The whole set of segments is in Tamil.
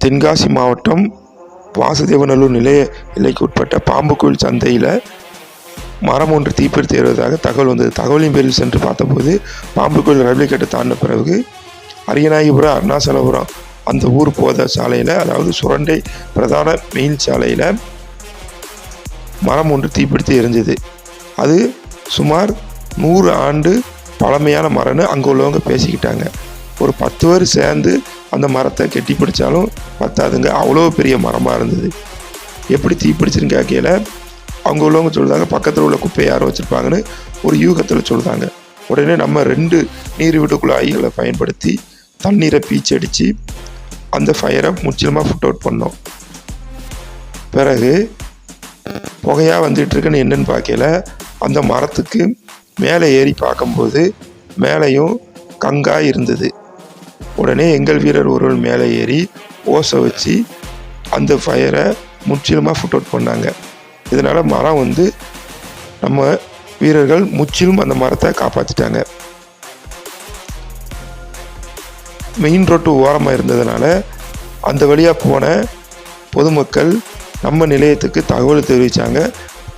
தென்காசி மாவட்டம் வாசுதேவநல்லூர் நிலைய எல்லைக்கு உட்பட்ட பாம்புக்கோயில் சந்தையில் மரம் ஒன்று தீப்பிடித்து ஏறுவதாக தகவல் வந்தது. தகவலின் பேரில் சென்று பார்த்தபோது பாம்புக்கோயில் ரயில்வே கேட்டை தாண்டின பிறகு அரியநாயகிபுரம் அருணாசலபுரம் அந்த ஊர் போத சாலையில், அதாவது சுரண்டை பிரதான மெயின் சாலையில் மரம் ஒன்று தீப்பிடித்து எரிஞ்சது. அது சுமார் 100 ஆண்டு பழமையான மரம்னு அங்கே உள்ளவங்க பேசிக்கிட்டாங்க. ஒரு 10 பேர் சேர்ந்து அந்த மரத்தை கெட்டி பிடிச்சாலும் பத்தாதுங்க, அவ்வளோ பெரிய மரமாக இருந்தது. எப்படி தீப்பிடிச்சுன்னு கேட்கல அவங்க உள்ளவங்க சொல்லுறாங்க, பக்கத்தில் உள்ள குப்பையை யாரும் வச்சுருப்பாங்கன்னு ஒரு யூகத்தில் சொல்கிறாங்க. உடனே நம்ம 2 நீர் விட்டு குழாய்களை பயன்படுத்தி தண்ணீரை பீச்சடித்து அந்த ஃபயரை முற்றிலுமாக ஃபுட் அவுட் பண்ணோம். பிறகு புகையாக வந்துட்டுருக்குன்னு என்னன்னு பார்க்கல அந்த மரத்துக்கு மேலே ஏறி பார்க்கும்போது மேலேயும் கங்காய் இருந்தது. உடனே எங்கள் வீரர் ஒருவர் மேலே ஏறி ஓசை வச்சு அந்த ஃபயரை முற்றிலுமாக ஃபுட் அவுட் பண்ணாங்க. இதனால் மரம் நம்ம வீரர்கள் முற்றிலும் அந்த மரத்தை காப்பாற்றிட்டாங்க. மெயின் ரோட்டு ஓரமாக இருந்ததுனால அந்த வழியாக போன பொதுமக்கள் நம்ம நிலையத்துக்கு தகவல் தெரிவித்தாங்க.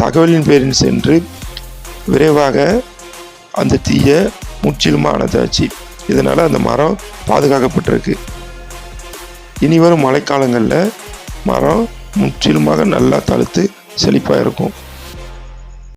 தகவலின் பேரில் சென்று விரைவாக அந்த தீயை முற்றிலுமாக அணைத்தாச்சு. இதனால் அந்த மரம் பாதுகாக்கப்பட்டிருக்கு. இனி வரும் மழைக்காலங்களில் மரம் முற்றிலுமாக நல்லா தழுத்து செழிப்பாக இருக்கும்.